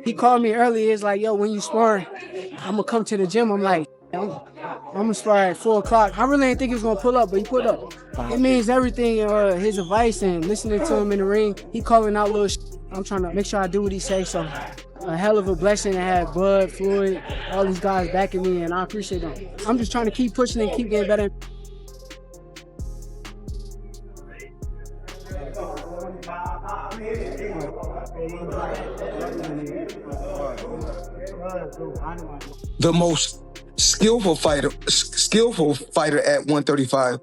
He called me earlier. He's like, yo, when you spar, I'm gonna come to the gym. I'm like, I'm gonna spar at 4 o'clock. I really didn't think he was gonna pull up, but he pulled up. It means everything, his advice and listening to him in the ring. He calling out little I'm trying to make sure I do what he says. So a hell of a blessing to have Bud, Floyd, all these guys backing me, and I appreciate them. I'm just trying to keep pushing and keep getting better. The most skillful fighter at 135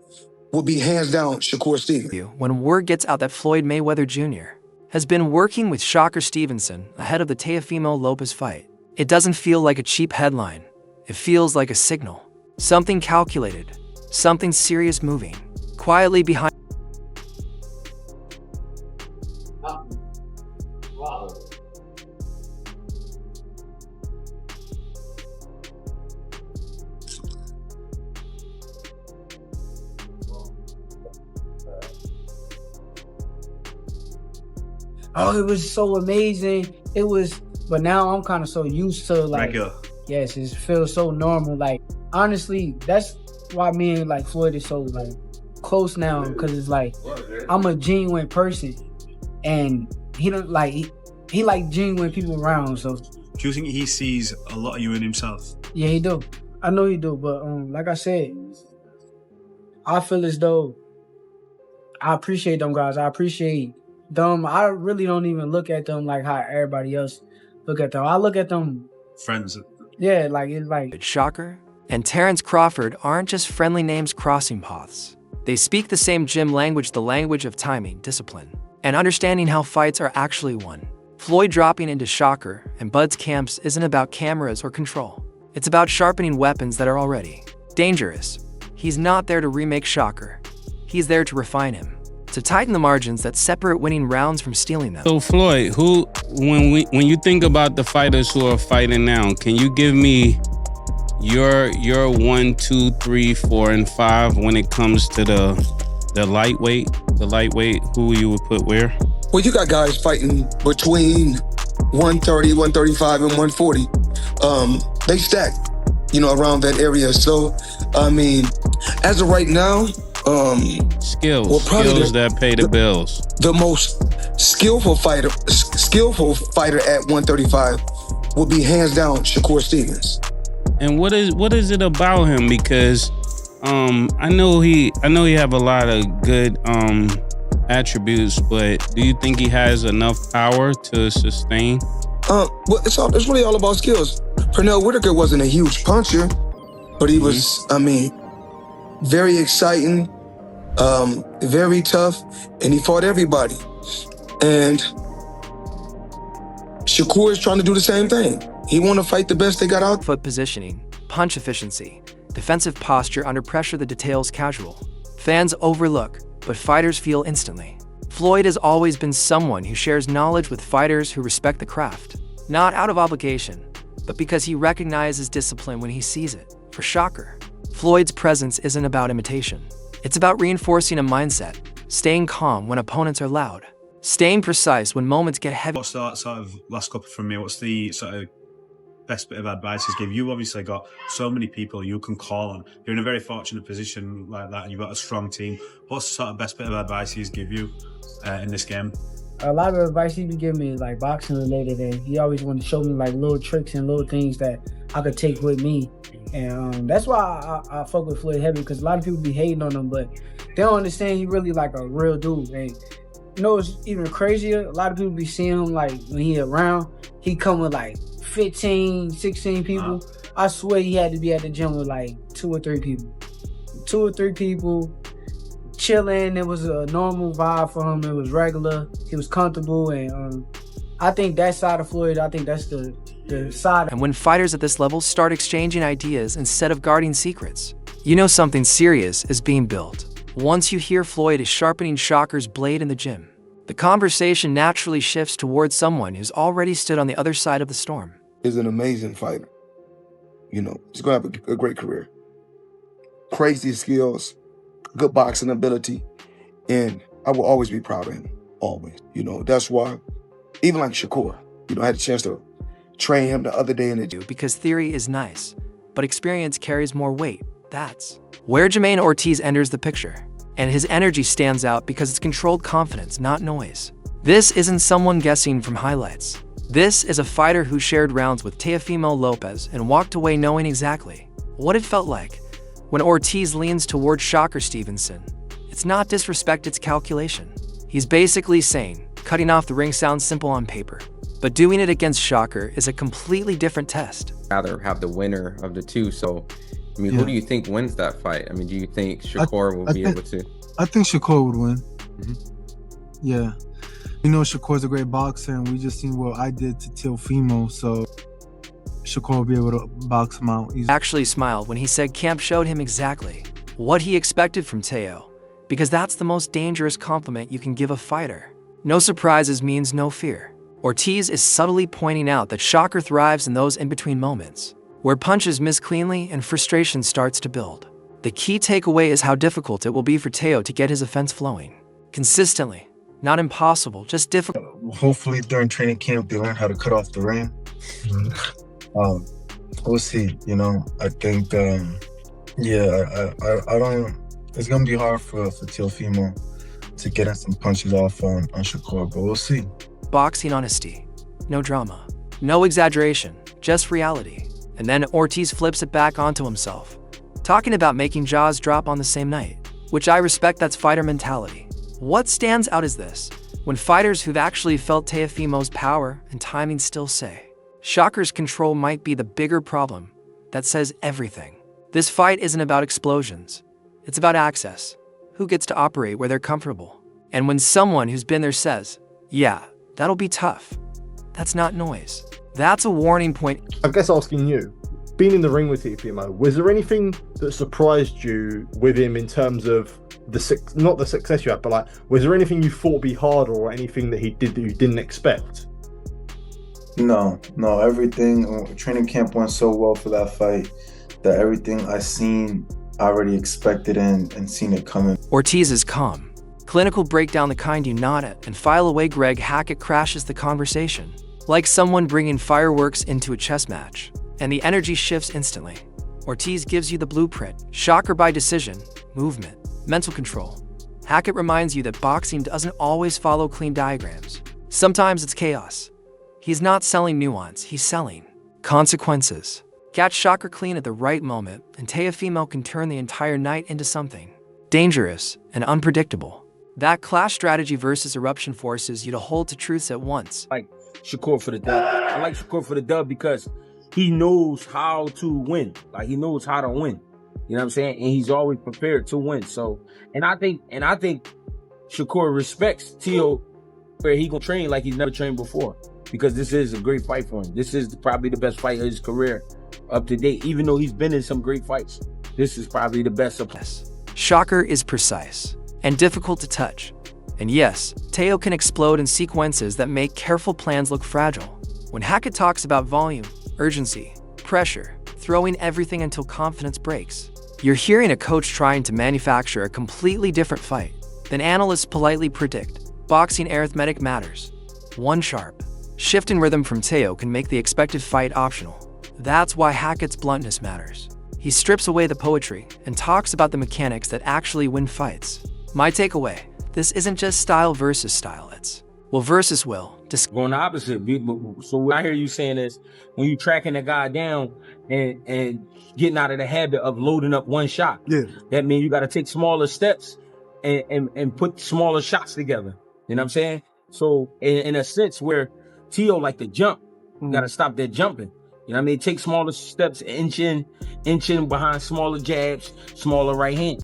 will be hands down Shakur Stevenson. When word gets out that Floyd Mayweather Jr. has been working with Shakur Stevenson ahead of the Teofimo Lopez fight, it doesn't feel like a cheap headline. It feels like a signal. Something calculated, something serious moving, quietly behind. Oh, it was so amazing. It was, but now I'm kind of so used to like, regular. Yes, it feels so normal. Like, honestly, that's why me and like Floyd is so like close now, because it's like I'm a genuine person, and he don't like he like genuine people around. So, do you think he sees a lot of you in himself? Yeah, he do. I know he do. But like I said, I feel as though I appreciate them guys. I appreciate them. I really don't even look at them like how everybody else look at them. I look at them friends. Yeah, like it's like Shakur and Terence Crawford aren't just friendly names crossing paths. They speak the same gym language, the language of timing, discipline, and understanding how fights are actually won. Floyd dropping into Shakur and Bud's camps isn't about cameras or control. It's about sharpening weapons that are already dangerous. He's not there to remake Shakur. He's there to refine him, to tighten the margins that separate winning rounds from stealing them. So Floyd, when you think about the fighters who are fighting now, can you give me your 1, 2, 3, 4, and 5 when it comes to the lightweight? The lightweight, who you would put where? Well, you got guys fighting between 130, 135, and 140. They stack, around that area. So, I mean, as of right now, skills that pay the bills. The most skillful fighter at 135 will be hands down Shakur Stevenson. And what is it about him? Because I know he have a lot of good attributes, but do you think he has enough power to sustain? Well, it's really all about skills. Pernell Whitaker wasn't a huge puncher, but he was, very exciting, very tough, and he fought everybody. And Shakur is trying to do the same thing. He want to fight the best they got out. Foot positioning, punch efficiency, defensive posture under pressure, the details casual. Fans overlook, but fighters feel instantly. Floyd has always been someone who shares knowledge with fighters who respect the craft, not out of obligation, but because he recognizes discipline when he sees it. For Shakur, Floyd's presence isn't about imitation. It's about reinforcing a mindset, staying calm when opponents are loud, staying precise when moments get heavy. What's the sort of last couple from me? What's the sort of best bit of advice he's given? You've obviously got so many people you can call on. You're in a very fortunate position like that, and you've got a strong team. What's the sort of best bit of advice he's given you in this game? A lot of advice he be giving me is like boxing related, and he always wanted to show me like little tricks and little things that I could take with me. And that's why I fuck with Floyd heavy, because a lot of people be hating on him, but they don't understand he really like a real dude. And it's even crazier. A lot of people be seeing him like when he around, he come with like 15, 16 people. I swear he had to be at the gym with like 2 or 3 people. 2 or 3 people chilling. It was a normal vibe for him. It was regular. He was comfortable, and I think that side of Floyd, I think that's the side. And when fighters at this level start exchanging ideas instead of guarding secrets, you know something serious is being built. Once you hear Floyd is sharpening Shakur's blade in the gym, the conversation naturally shifts towards someone who's already stood on the other side of the storm. He's an amazing fighter. He's going to have a great career. Crazy skills, good boxing ability, and I will always be proud of him, always. That's why, even like Shakur, I had a chance to train him the other day in the gym. Because theory is nice, but experience carries more weight. That's where Jamaine Ortiz enters the picture. And his energy stands out because it's controlled confidence, not noise. This isn't someone guessing from highlights. This is a fighter who shared rounds with Teofimo Lopez and walked away knowing exactly what it felt like. When Ortiz leans towards Shakur Stevenson, it's not disrespect, it's calculation. He's basically saying, cutting off the ring sounds simple on paper, but doing it against Shakur is a completely different test. Rather have the winner of the two. So, I mean, who do you think wins that fight? I mean, do you think Shakur will be able to? I think Shakur would win. Yeah. You know, Shakur's a great boxer, and we just seen what I did to Teofimo, so Shakur will be able to box him out easily. Actually smiled when he said camp showed him exactly what he expected from Teo, because that's the most dangerous compliment you can give a fighter. No surprises means no fear. Ortiz is subtly pointing out that Shakur thrives in those in-between moments, where punches miss cleanly and frustration starts to build. The key takeaway is how difficult it will be for Teo to get his offense flowing consistently. Not impossible, just difficult. Hopefully during training camp, they learn how to cut off the ring. We'll see, you know. I think, yeah, I don't, it's going to be hard for Teofimo to get some punches off on Shakur, but we'll see. Boxing honesty, no drama, no exaggeration, just reality. And then Ortiz flips it back onto himself, talking about making jaws drop on the same night, which I respect. That's fighter mentality. What stands out is this: when fighters who've actually felt Teofimo's power and timing still say, Shakur's control might be the bigger problem, that says everything. This fight isn't about explosions, it's about access. Who gets to operate where they're comfortable? And when someone who's been there says, yeah, that'll be tough, that's not noise. That's a warning point. I guess asking you, being in the ring with Teofimo, was there anything that surprised you with him in terms of not the success you had, but like, was there anything you thought would be harder or anything that he did that you didn't expect? No, everything, training camp went so well for that fight that everything I seen, I already expected and seen it coming. Ortiz is calm, clinical breakdown, the kind you nod at and file away. Greg Hackett crashes the conversation, like someone bringing fireworks into a chess match, and the energy shifts instantly. Ortiz gives you the blueprint: Shakur by decision, movement, mental control. Hackett reminds you that boxing doesn't always follow clean diagrams. Sometimes it's chaos. He's not selling nuance, he's selling consequences. Catch Shakur clean at the right moment, and Teofimo can turn the entire night into something dangerous and unpredictable. That clash strategy versus eruption forces you to hold to truths at once. Like Shakur for the dub. I like Shakur for the dub because he knows how to win. Like, he knows how to win. You know what I'm saying? And he's always prepared to win. So, and I think Shakur respects Teo, where he gonna train like he's never trained before, because this is a great fight for him. This is probably the best fight of his career up to date. Even though he's been in some great fights, this is probably the best of us. Shakur is precise and difficult to touch. And yes, Teo can explode in sequences that make careful plans look fragile. When Hackett talks about volume, urgency, pressure, throwing everything until confidence breaks, you're hearing a coach trying to manufacture a completely different fight than analysts politely predict. Boxing arithmetic matters. One sharp shift in rhythm from Teo can make the expected fight optional. That's why Hackett's bluntness matters. He strips away the poetry and talks about the mechanics that actually win fights. My takeaway: this isn't just style versus style, it's will versus will. Going the opposite. So what I hear you saying is, when you're tracking a guy down and getting out of the habit of loading up one shot, that means you got to take smaller steps and put smaller shots together. You know what I'm saying? So in a sense where Teo like to jump, you got to stop that jumping. You know what I mean? Take smaller steps, inch in behind smaller jabs, smaller right hand.